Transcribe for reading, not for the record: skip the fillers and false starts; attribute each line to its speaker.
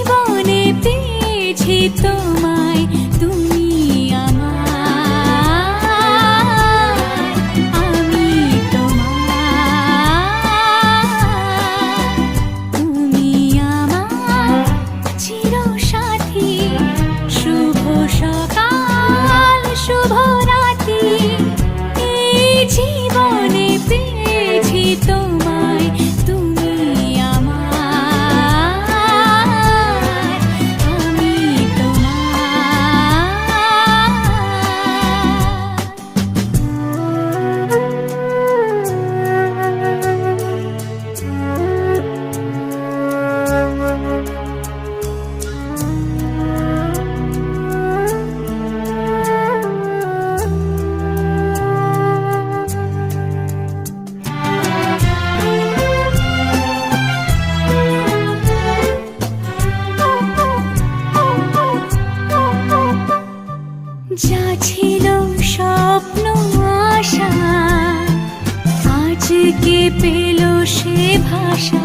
Speaker 1: জীবনে পেয়েছি তোমায়, তুমি আমার, আমি তোমার। তুমি আমার চিরসাথী, শুভ সকাল শুভ রাতি। এই জীবনে পেয়েছি তোমায়, তুমি আমার, আমি যা ছিল স্বপ্ন আশা, আজকে পেল সে ভাষা।